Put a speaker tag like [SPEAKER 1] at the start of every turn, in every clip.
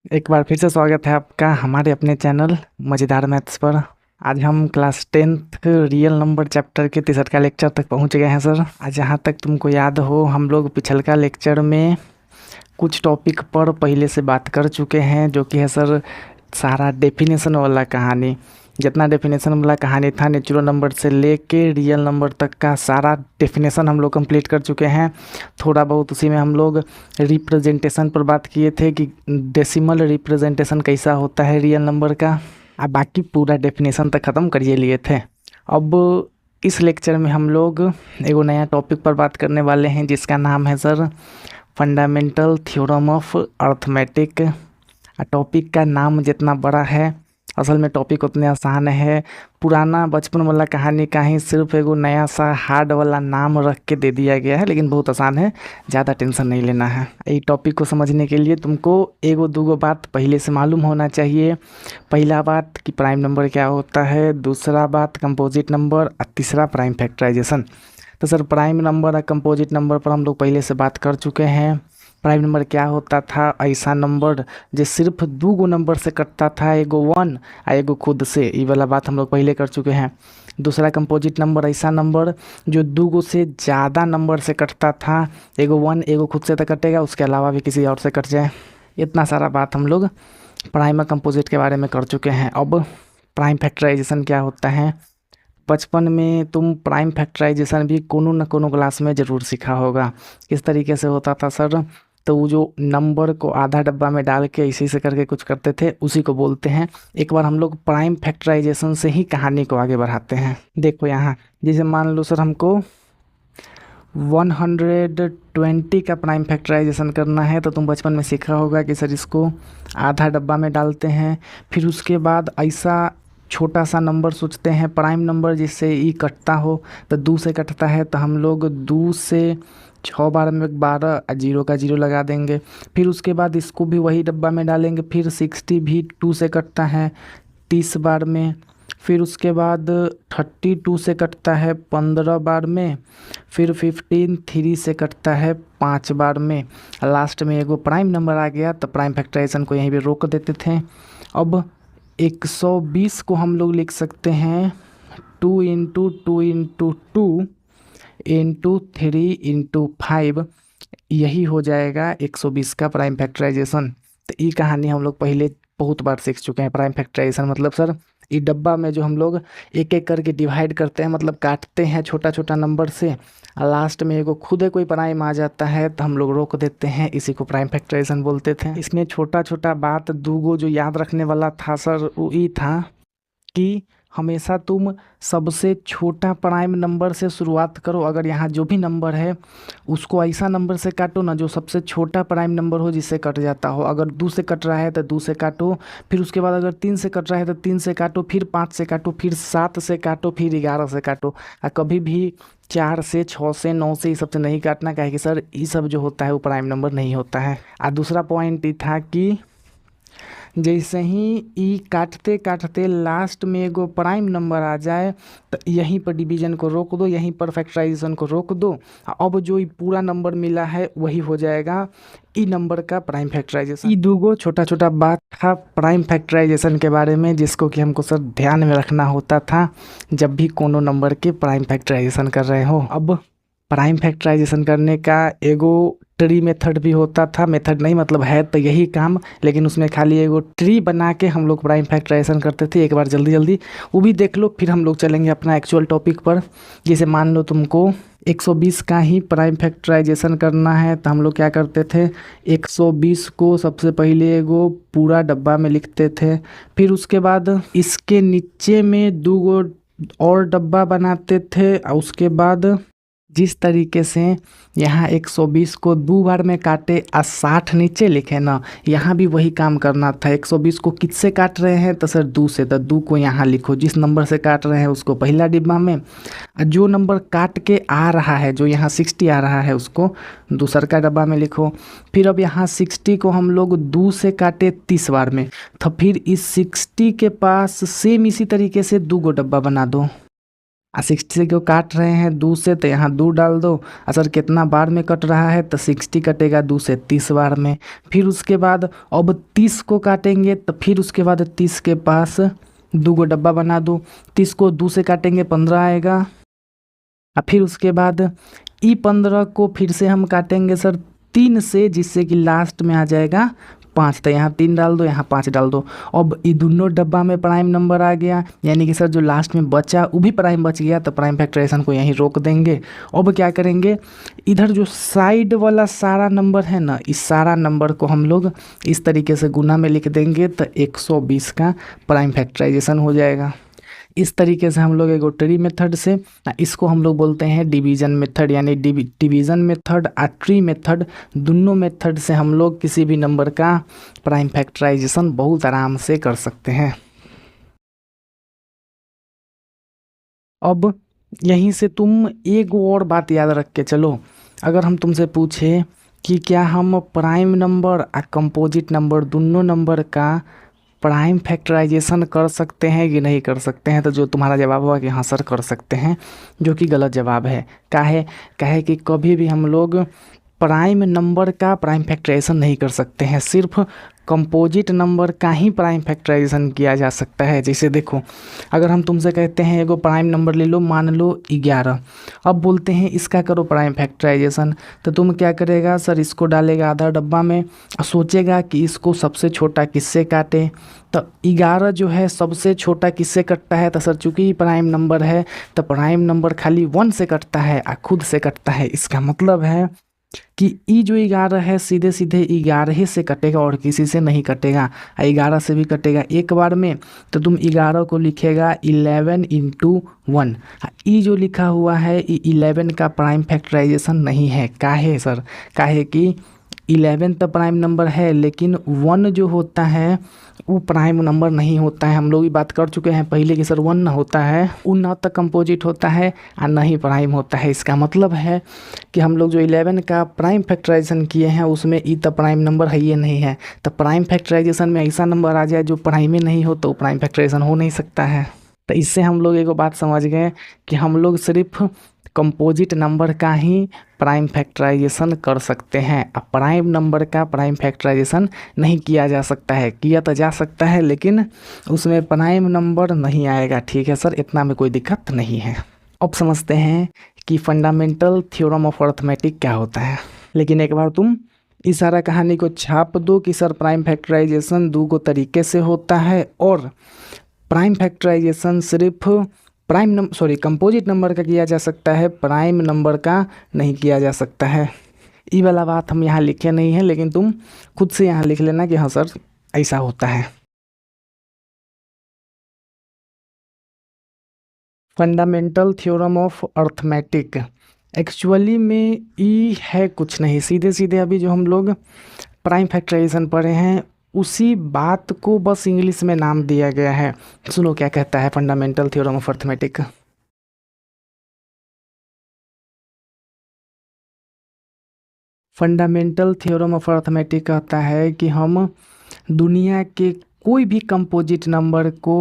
[SPEAKER 1] एक बार फिर से स्वागत है आपका हमारे अपने चैनल मज़ेदार मैथ्स पर। आज हम class 10th real number chapter के तीसरा लेक्चर तक पहुंच गए हैं सर। आज जहां तक तुमको याद हो, हम लोग पिछलका लेक्चर में कुछ टॉपिक पर पहले से बात कर चुके हैं, जो कि है सर सारा डेफिनेशन वाला कहानी। जितना डेफिनेशन वाला कहानी था, नेचुरल नंबर से लेके रियल नंबर तक का सारा डेफिनेशन हम लोग कंप्लीट कर चुके हैं। थोड़ा बहुत उसी में हम लोग रिप्रेजेंटेशन पर बात किए थे कि डेसिमल रिप्रेजेंटेशन कैसा होता है रियल नंबर का, और बाकी पूरा डेफिनेशन तक ख़त्म करिए लिए थे। अब इस लेक्चर में हम लोग एगो नया टॉपिक पर बात करने वाले हैं, जिसका नाम है sir fundamental theorem of arithmetic. Topic का नाम जितना बड़ा है, असल में टॉपिक उतने आसान है। पुराना बचपन वाला कहानी का ही सिर्फ एगो नया सा हार्ड वाला नाम रख के दे दिया गया है, लेकिन बहुत आसान है, ज़्यादा टेंशन नहीं लेना है। ये टॉपिक को समझने के लिए तुमको एगो दूगो बात पहले से मालूम होना चाहिए। पहला बात कि प्राइम नंबर क्या होता है, दूसरा बात कंपोजिट नंबर, और तीसरा प्राइम फैक्टराइजेशन। तो सर प्राइम नंबर और कंपोजिट नंबर पर हम लोग पहले से बात कर चुके हैं। प्राइम नंबर क्या होता था, ऐसा नंबर जो सिर्फ दो गो नंबर से कटता था, एगो 1 और एगो खुद से। ये वाला बात हम लोग पहले कर चुके हैं। दूसरा कंपोजिट नंबर ऐसा नंबर जो दो गो से ज़्यादा नंबर से कटता था, एगो 1 एगो खुद से तो कटेगा, उसके अलावा भी किसी और से कट जाए। इतना सारा बात हम लोग प्राइम और कंपोजिट के बारे में कर चुके हैं। अब प्राइम फैक्टराइजेशन क्या होता है, बचपन में तुम प्राइम फैक्टराइजेशन भी कोनो न कोनो क्लास में ज़रूर सीखा होगा। किस तरीके से होता था सर, तो वो जो नंबर को आधा डब्बा में डाल के इसी से करके कुछ करते थे, उसी को बोलते हैं। एक बार हम लोग प्राइम फैक्टराइजेशन से ही कहानी को आगे बढ़ाते हैं। देखो यहाँ, जैसे मान लो सर हमको 120 का प्राइम फैक्टराइजेशन करना है, तो तुम बचपन में सीखा होगा कि सर इसको आधा डब्बा में डालते हैं। फिर उसके बाद ऐसा छोटा सा नंबर सोचते हैं प्राइम नंबर जिससे ई कटता हो, तो 2 से कटता है, तो हम लोग 2 से 6 बार में 12 जीरो का जीरो लगा देंगे। फिर उसके बाद इसको भी वही डब्बा में डालेंगे। फिर 60 भी 2 से कटता है 30 बार में। फिर उसके बाद 32 से कटता है 15 बार में। फिर 15 3 से कटता है 5 बार में। लास्ट में एगो प्राइम नंबर आ गया, तो प्राइम फैक्टराइजेशन को यहीं पे रोक देते थे। अब 120 को हम लोग लिख सकते हैं 2 इंटू 2 इंटू 2 इंटू 3 इंटू 5, यही हो जाएगा 120 का प्राइम फैक्टराइजेशन। तो ये कहानी हम लोग पहले बहुत बार सीख चुके हैं। प्राइम फैक्टराइजेशन मतलब सर ये डब्बा में जो हम लोग एक एक करके डिवाइड करते हैं, मतलब काटते हैं छोटा छोटा नंबर से, और लास्ट में एगो खुद कोई प्राइम आ जाता है तो हम लोग रोक देते हैं, इसी को प्राइम फैक्टराइजेशन बोलते थे। इसमें छोटा छोटा बात दूगो जो याद रखने वाला था सर, वो ये था कि हमेशा तुम सबसे छोटा प्राइम नंबर से शुरुआत करो। अगर यहाँ जो भी नंबर है उसको ऐसा नंबर से काटो ना जो सबसे छोटा प्राइम नंबर हो, जिससे कट जाता हो। अगर 2 से कट रहा है तो 2 से काटो। फिर उसके बाद अगर 3 से कट रहा है तो 3 से काटो। फिर 5 से काटो। फिर 7 से काटो। फिर 11 से काटो। और कभी भी 4 से 6 से 9 से ये सबसे नहीं काटना, काहे कि सर ये सब जो होता है वो प्राइम नंबर नहीं होता है। और दूसरा पॉइंट ये था कि जैसे ही ई काटते काटते लास्ट में एगो प्राइम नंबर आ जाए, तो यहीं पर डिवीजन को रोक दो, यहीं पर फैक्टराइजेशन को रोक दो। अब जो ये पूरा नंबर मिला है वही हो जाएगा ई नंबर का प्राइम फैक्टराइजेशन। ई दूगो छोटा छोटा बात था प्राइम फैक्टराइजेशन के बारे में, जिसको कि हमको सर ध्यान में रखना होता था जब भी कोनो नंबर के प्राइम फैक्टराइजेशन कर रहे हो। अब प्राइम फैक्टराइजेशन करने का एगो ट्री मेथड भी होता था। मेथड नहीं मतलब है तो यही काम, लेकिन उसमें खाली एगो ट्री बना के हम लोग प्राइम फैक्टराइजेशन करते थे। एक बार जल्दी जल्दी वो भी देख लो, फिर हम लोग चलेंगे अपना एक्चुअल टॉपिक पर। जैसे मान लो तुमको 120 का ही प्राइम फैक्टराइजेशन करना है, तो हम लोग क्या करते थे, 120 को सबसे पहले एगो पूरा डब्बा में लिखते थे। फिर उसके बाद इसके नीचे में 2 गो और डब्बा बनाते थे, और उसके बाद जिस तरीके से यहाँ 120 को 2 बार में काटे और 60 नीचे लिखे ना, यहाँ भी वही काम करना था। 120 को किससे काट रहे हैं, तो सर 2 से, तो 2 को यहाँ लिखो। जिस नंबर से काट रहे हैं उसको पहला डिब्बा में, और जो नंबर काट के आ रहा है, जो यहाँ 60 आ रहा है, उसको दूसर का डब्बा में लिखो। फिर अब यहाँ 60 को हम लोग 2 से काटे 30 बार में, तो फिर इस 60 के पास सेम इसी तरीके से 2 गो डब्बा बना दो। 60 को काट रहे हैं 2 से, तो यहाँ 2 डाल दो। सर कितना बार में कट रहा है, तो 60 कटेगा 2 से 30 बार में। फिर उसके बाद अब 30 को काटेंगे, तो फिर उसके बाद 30 के पास 2 गो डब्बा बना दो। 30 को 2 से काटेंगे 15 आएगा। और फिर उसके बाद E15 को फिर से हम काटेंगे सर 3 से, जिससे कि लास्ट में आ जाएगा 5। तो यहाँ 3 डाल दो, यहाँ 5 डाल दो। अब ये दोनों डब्बा में प्राइम नंबर आ गया, यानी कि सर जो लास्ट में बचा वो भी प्राइम बच गया, तो प्राइम फैक्टराइजेशन को यहीं रोक देंगे। अब क्या करेंगे, इधर जो साइड वाला सारा नंबर है ना, इस सारा नंबर को हम लोग इस तरीके से गुना में लिख देंगे, तो 120 का प्राइम फैक्टराइजेशन हो जाएगा। इस तरीके से हम लोग एक ट्री मेथड से, इसको हम लोग बोलते हैं डिवीजन मेथड, यानी डिवीजन मेथड और ट्री मेथड, दोनों मेथड से हम लोग किसी भी नंबर का प्राइम फैक्टराइजेशन बहुत आराम से कर सकते हैं। अब यहीं से तुम एक और बात याद रख के चलो, अगर हम तुमसे पूछे कि क्या हम प्राइम नंबर और कंपोजिट नंबर दोनों नंबर का प्राइम फैक्टराइजेशन कर सकते हैं कि नहीं कर सकते हैं, तो जो तुम्हारा जवाब होगा कि हाँ सर कर सकते हैं, जो कि गलत जवाब है। काहे कि कभी भी हम लोग प्राइम नंबर का प्राइम फैक्टराइजेशन नहीं कर सकते हैं, सिर्फ कंपोजिट नंबर का ही प्राइम फैक्टराइजेशन किया जा सकता है। जैसे देखो, अगर हम तुमसे कहते हैं एगो प्राइम नंबर ले लो, मान लो 11, अब बोलते हैं इसका करो प्राइम फैक्टराइजेशन, तो तुम क्या करेगा सर, इसको डालेगा आधा डब्बा में और सोचेगा कि इसको सबसे छोटा किससे काटे। तो 11 जो है सबसे छोटा किससे कटता है, तो सर चूँकि ही प्राइम नंबर है तो प्राइम नंबर खाली 1 से कटता है और खुद से कटता है। इसका मतलब है कि ई जो 11 है सीधे सीधे 11 से कटेगा और किसी से नहीं कटेगा। 11 से भी कटेगा एक बार में, तो तुम 11 को लिखेगा 11 इंटू 1। ई जो लिखा हुआ है ई 11 का प्राइम फैक्टराइजेशन नहीं है। काहे सर, काहे कि 11 तो प्राइम नंबर है, लेकिन 1 जो होता है वो प्राइम नंबर नहीं होता है। हम लोग भी बात कर चुके हैं पहले कि सर 1 ना होता है, वो ना तो कंपोजिट होता है और ना ही प्राइम होता है। इसका मतलब है कि हम लोग जो 11 का प्राइम फैक्टराइजेशन किए हैं उसमें ई तो प्राइम नंबर है ये नहीं है। तो प्राइम फैक्टराइजेशन में ऐसा नंबर आ जाए जो प्राइम ही नहीं हो तो प्राइम फैक्टराइजेशन हो नहीं सकता है। तो इससे हम लोग एक बात समझ गए कि हम लोग सिर्फ कंपोजिट नंबर का ही प्राइम फैक्टराइजेशन कर सकते हैं। अब प्राइम नंबर का प्राइम फैक्टराइजेशन नहीं किया जा सकता है, किया तो जा सकता है लेकिन उसमें प्राइम नंबर नहीं आएगा। ठीक है सर, इतना में कोई दिक्कत नहीं है। अब समझते हैं कि फंडामेंटल थ्योरम ऑफ अर्थमेटिक क्या होता है। लेकिन एक बार तुम इस सारा कहानी को छाप दो कि सर प्राइम फैक्टराइजेशन 2 तरीके से होता है और प्राइम फैक्टराइजेशन सिर्फ कंपोजिट नंबर का किया जा सकता है, प्राइम नंबर का नहीं किया जा सकता है। ये वाला बात हम यहाँ लिखे नहीं है, लेकिन तुम खुद से यहाँ लिख लेना कि हाँ सर ऐसा होता है। Fundamental theorem of arithmetic actually में ई है कुछ नहीं, सीधे सीधे अभी जो हम लोग प्राइम फैक्टराइजेशन पढ़े हैं उसी बात को बस इंग्लिश में नाम दिया गया है। सुनो क्या कहता है fundamental theorem of arithmetic. Fundamental theorem of arithmetic कहता है कि हम दुनिया के कोई भी कंपोजिट नंबर को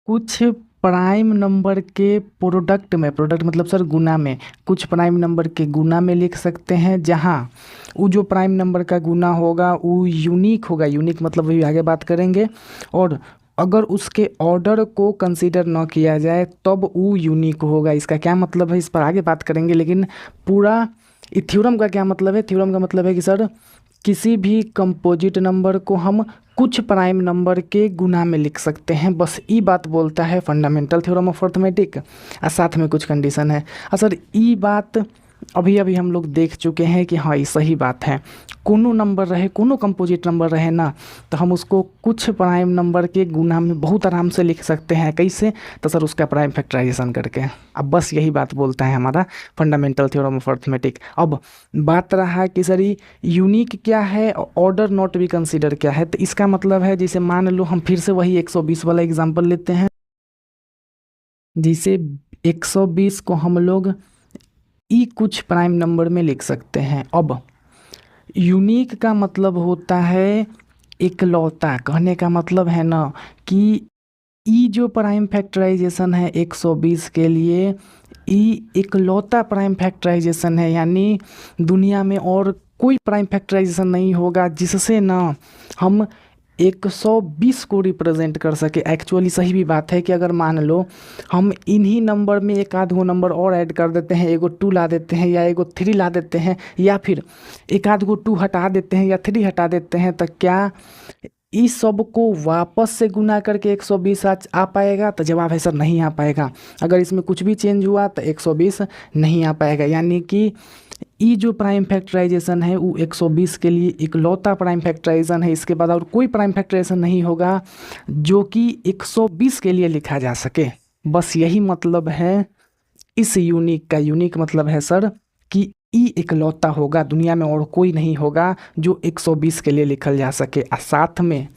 [SPEAKER 1] कुछ प्राइम नंबर के प्रोडक्ट मतलब सर गुना में, कुछ प्राइम नंबर के गुना में लिख सकते हैं, जहाँ वो जो प्राइम नंबर का गुना होगा वो यूनिक होगा। यूनिक मतलब वही आगे बात करेंगे। और अगर उसके ऑर्डर को कंसीडर न किया जाए तब वो यूनिक होगा। इसका क्या मतलब है इस पर आगे बात करेंगे, लेकिन पूरा थ्योरम का क्या मतलब है। थ्योरम का मतलब है कि सर किसी भी कंपोजिट नंबर को हम कुछ प्राइम नंबर के गुना में लिख सकते हैं, बस ये बात बोलता है फंडामेंटल थ्योरम ऑफ अर्थमेटिक। और साथ में कुछ कंडीशन है। सर ये बात अभी हम लोग देख चुके हैं कि हाँ ये सही बात है। कोनो नंबर रहे, कोनो कंपोजिट नंबर रहे ना, तो हम उसको कुछ प्राइम नंबर के गुना में बहुत आराम से लिख सकते हैं। कैसे, तो सर उसका प्राइम फैक्टराइजेशन करके। अब बस यही बात बोलता है हमारा फंडामेंटल थ्योरम ऑफ अर्थमेटिक। अब बात रहा कि सर ये यूनिक क्या है, ऑर्डर नॉट बी कंसीडर क्या है। तो इसका मतलब है, जैसे मान लो हम फिर से वही 120 वाला एग्जाम्पल लेते हैं। जैसे 120 को हम लोग ई कुछ प्राइम नंबर में लिख सकते हैं। अब यूनिक का मतलब होता है इकलौता। कहने का मतलब है ना कि ई जो प्राइम फैक्टराइजेशन है 120 के लिए, ई इकलौता प्राइम फैक्टराइजेशन है, यानी दुनिया में और कोई प्राइम फैक्टराइजेशन नहीं होगा जिससे ना हम 120 को रिप्रेजेंट कर सके। एक्चुअली सही भी बात है कि अगर मान लो हम इन्हीं नंबर में एक आध गो नंबर और ऐड कर देते हैं, एगो 2 ला देते हैं या एगो 3 ला देते हैं, या फिर एक आध गो 2 हटा देते हैं या 3 हटा देते हैं, तो क्या इस सब को वापस से गुना करके 120 आ पाएगा? तो जवाब है सर नहीं आ पाएगा। अगर इसमें कुछ भी चेंज हुआ तो 120 नहीं आ पाएगा। यानी कि ई जो प्राइम फैक्टराइजेशन है वो 120 के लिए इकलौता प्राइम फैक्टराइजेशन है। इसके बाद और कोई प्राइम फैक्टराइजेशन नहीं होगा जो कि 120 के लिए लिखा जा सके। बस यही मतलब है इस यूनिक का। यूनिक मतलब है सर कि ई इकलौता होगा, दुनिया में और कोई नहीं होगा जो 120 के लिए लिखल जा सके। और साथ में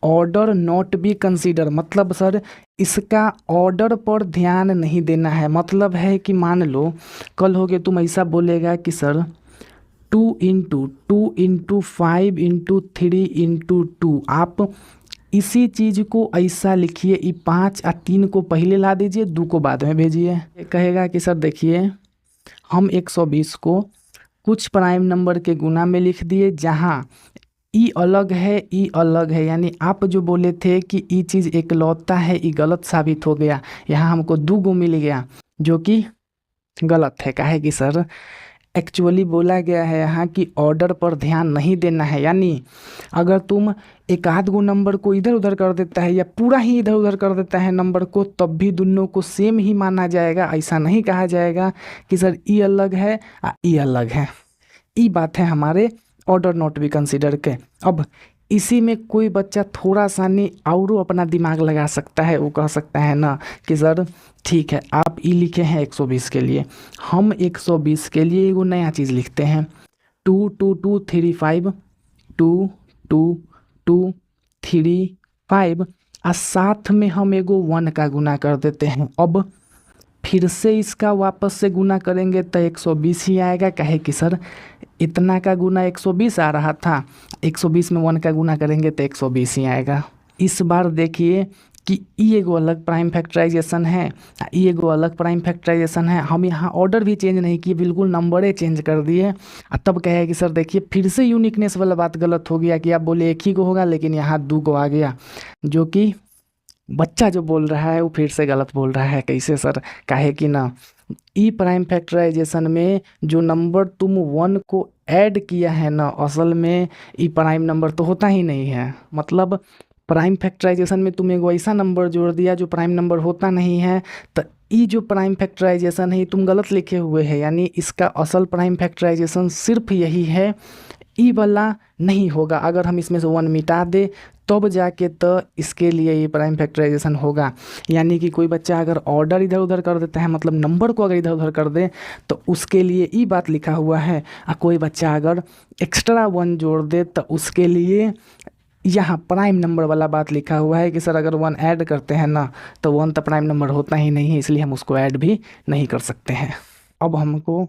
[SPEAKER 1] ऑर्डर नॉट बी कंसीडर, मतलब सर इसका ऑर्डर पर ध्यान नहीं देना है। मतलब है कि मान लो कल हो गए तुम ऐसा बोलेगा कि सर 2 × 2 × 5 × 3 × 2, आप इसी चीज़ को ऐसा लिखिए, ई 5 और 3 को पहले ला दीजिए, 2 को बाद में भेजिए। कहेगा कि सर देखिए हम 120 को कुछ प्राइम नंबर के गुना में लिख दिए जहाँ ई अलग है, ई अलग है, यानी आप जो बोले थे कि ई चीज़ एकलौता है, ई गलत साबित हो गया। यहाँ हमको 2 गो मिल गया जो कि गलत है। काहे कि सर एक्चुअली बोला गया है यहाँ कि ऑर्डर पर ध्यान नहीं देना है। यानी अगर तुम एक आध गो नंबर को इधर उधर कर देता है या पूरा ही इधर उधर कर देता है नंबर को, तब भी दोनों को सेम ही माना जाएगा। ऐसा नहीं कहा जाएगा कि सर ई अलग है ई अलग है। ई बात है हमारे ऑर्डर नॉट बी कंसीडर के। अब इसी में कोई बच्चा थोड़ा सा नहीं और अपना दिमाग लगा सकता है, वो कह सकता है ना कि सर ठीक है आप ई लिखे हैं 120 के लिए, हम 120 के लिए एगो नया चीज़ लिखते हैं 2 2 2 3 5, 2 2 2 3 5 और साथ में हम एगो 1 का गुना कर देते हैं। अब फिर से इसका वापस से गुना करेंगे तो 120 ही आएगा। कहे कि सर इतना का गुना 120 आ रहा था, 120 में 1 का गुना करेंगे तो 120 ही आएगा। इस बार देखिए कि ई एगो अलग प्राइम फैक्टराइजेशन है, ई एगो अलग प्राइम फैक्टराइजेशन है। हम यहाँ ऑर्डर भी चेंज नहीं किए, बिल्कुल नंबरे चेंज कर दिए। और तब कहे कि सर देखिए फिर से यूनिकनेस वाला बात गलत हो गया कि आप बोले एक ही को होगा लेकिन यहाँ 2 को आ गया, जो कि बच्चा जो बोल रहा है वो फिर से गलत बोल रहा है। कैसे सर? काहे कि ना ई प्राइम फैक्टराइजेशन में जो नंबर तुम 1 को ऐड किया है ना, असल में ई प्राइम नंबर तो होता ही नहीं है। मतलब प्राइम फैक्टराइजेशन में तुम एगो ऐसा नंबर जोड़ दिया जो प्राइम नंबर होता नहीं है, तो ई जो प्राइम फैक्टराइजेशन है तुम गलत लिखे हुए हैं। यानी इसका असल प्राइम फैक्टराइजेशन सिर्फ यही है, ई वाला नहीं होगा। अगर हम इसमें से 1 मिटा दे तब जाके तो इसके लिए ये प्राइम फैक्टराइजेशन होगा। यानी कि कोई बच्चा अगर ऑर्डर इधर उधर कर देता है, मतलब नंबर को अगर इधर उधर कर दे, तो उसके लिए ई बात लिखा हुआ है। और कोई बच्चा अगर एक्स्ट्रा 1 जोड़ दे तो उसके लिए यहाँ प्राइम नंबर वाला बात लिखा हुआ है कि सर अगर 1 ऐड करते हैं ना तो 1 तो प्राइम नंबर होता ही नहीं है, इसलिए हम उसको ऐड भी नहीं कर सकते हैं। अब हमको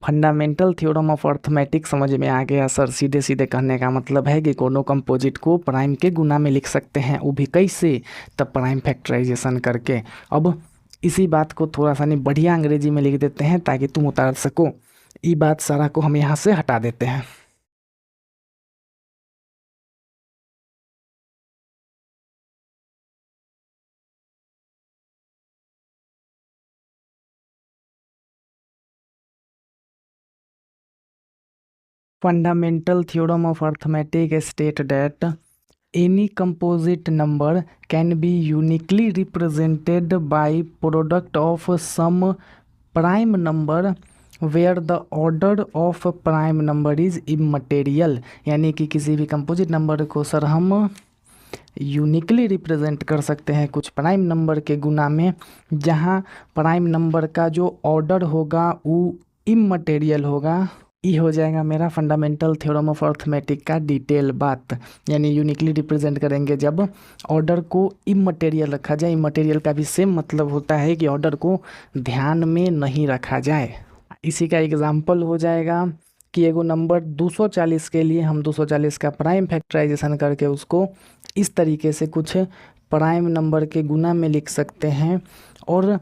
[SPEAKER 1] फंडामेंटल थ्योरम ऑफ अर्थमेटिक समझ में आ गया सर। सीधे सीधे कहने का मतलब है कि कोनो कंपोजिट को प्राइम के गुना में लिख सकते हैं, वो भी कैसे? तब प्राइम फैक्टराइजेशन करके। अब इसी बात को थोड़ा सा नहीं बढ़िया अंग्रेजी में लिख देते हैं ताकि तुम उतार सको। ये बात सारा को हम यहाँ से हटा देते हैं। Fundamental theorem of arithmetic state that any composite number can be uniquely represented by product of some prime number where the order of prime number is immaterial। यानी कि किसी भी कंपोजिट नंबर को सर हम यूनिकली रिप्रेजेंट कर सकते हैं कुछ प्राइम नंबर के गुना में, जहाँ प्राइम नंबर का जो ऑर्डर होगा वो इमटेरियल होगा। ये हो जाएगा मेरा फंडामेंटल थ्योरम ऑफ अर्थमेटिक का डिटेल बात। यानी यूनिकली रिप्रेजेंट करेंगे जब ऑर्डर को इमटेरियल रखा जाए। इमटेरियल का भी सेम मतलब होता है कि ऑर्डर को ध्यान में नहीं रखा जाए। इसी का एग्जाम्पल हो जाएगा कि एगो नंबर 240 के लिए हम 240 का प्राइम फैक्टराइजेशन करके उसको इस तरीके से कुछ प्राइम नंबर के गुना में लिख सकते हैं। और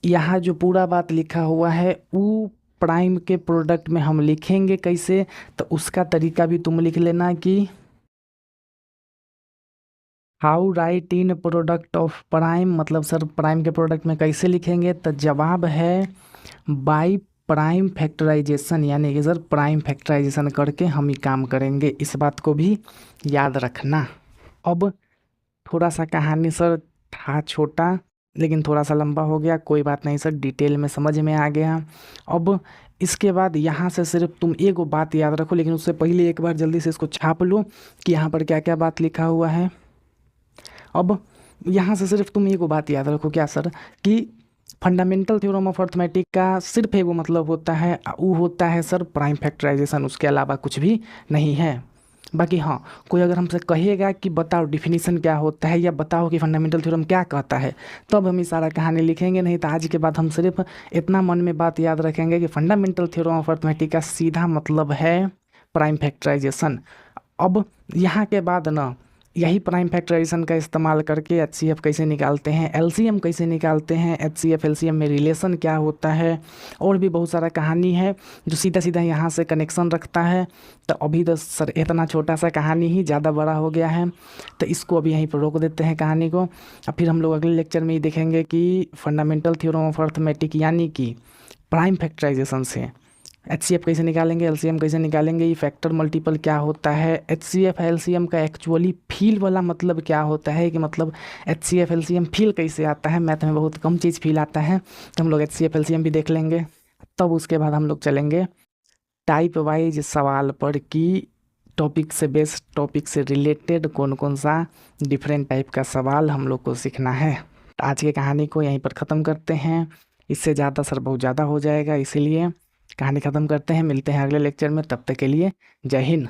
[SPEAKER 1] यहाँ जो पूरा बात लिखा हुआ है वो प्राइम के प्रोडक्ट में हम लिखेंगे कैसे, तो उसका तरीका भी तुम लिख लेना कि how right in product of prime, मतलब सर प्राइम के प्रोडक्ट में कैसे लिखेंगे, तो जवाब है बाई प्राइम फैक्टराइजेशन, यानी कि सर प्राइम फैक्टराइजेशन करके हम ही काम करेंगे। इस बात को भी याद रखना। अब थोड़ा सा कहानी सर था छोटा लेकिन थोड़ा सा लंबा हो गया, कोई बात नहीं सर, डिटेल में समझ में आ गया। अब इसके बाद यहाँ से सिर्फ तुम एक बात याद रखो, लेकिन उससे पहले एक बार जल्दी से इसको छाप लो कि यहाँ पर क्या क्या बात लिखा हुआ है। अब यहाँ से सिर्फ तुम एक बात याद रखो, क्या सर, कि फंडामेंटल थ्योरम ऑफ अर्थमेटिक का सिर्फ एक मतलब होता है, वो होता है सर प्राइम फैक्टराइजेशन, उसके अलावा कुछ भी नहीं है। बाकी हाँ, कोई अगर हमसे कहेगा कि बताओ डिफिनीशन क्या होता है या बताओ कि फंडामेंटल थ्योरम क्या कहता है, तब हम ये सारा कहानी लिखेंगे। नहीं तो आज के बाद हम सिर्फ इतना मन में बात याद रखेंगे कि फंडामेंटल थ्योरम ऑफ अर्थमेटिक का सीधा मतलब है प्राइम फैक्टराइजेशन। अब यहाँ के बाद ना यही प्राइम फैक्टराइजेशन का इस्तेमाल करके एचसीएफ कैसे निकालते हैं, एलसीएम कैसे निकालते हैं, एचसीएफ एलसीएम में रिलेशन क्या होता है, और भी बहुत सारा कहानी है जो सीधा सीधा यहाँ से कनेक्शन रखता है। तो अभी तो सर इतना छोटा सा कहानी ही ज़्यादा बड़ा हो गया है, तो इसको अभी यहीं पर रोक देते हैं कहानी को। अब फिर हम लोग अगले लेक्चर में ही देखेंगे कि फंडामेंटल थ्योरम ऑफ अर्थमेटिक यानी कि प्राइम फैक्टराइजेशन से एचसीएफ कैसे निकालेंगे, एलसीएम कैसे निकालेंगे, ये फैक्टर मल्टीपल क्या होता है, एचसीएफ एलसीएम का एक्चुअली फील वाला मतलब क्या होता है, कि मतलब एचसीएफ एलसीएम फील कैसे आता है। मैथ में बहुत कम चीज़ फील आता है, तो हम लोग एचसीएफ एलसीएम भी देख लेंगे। तब उसके बाद हम लोग चलेंगे टाइप वाइज सवाल पर कि टॉपिक से बेस्ड, टॉपिक से रिलेटेड कौन कौन सा डिफरेंट टाइप का सवाल हम लोग को सीखना है। तो आज की कहानी को यहीं पर ख़त्म करते हैं, इससे ज़्यादा सर बहुत ज़्यादा हो जाएगा, इसीलिए कहानी ख़त्म करते हैं। मिलते हैं अगले लेक्चर में, तब तक के लिए जय हिंद।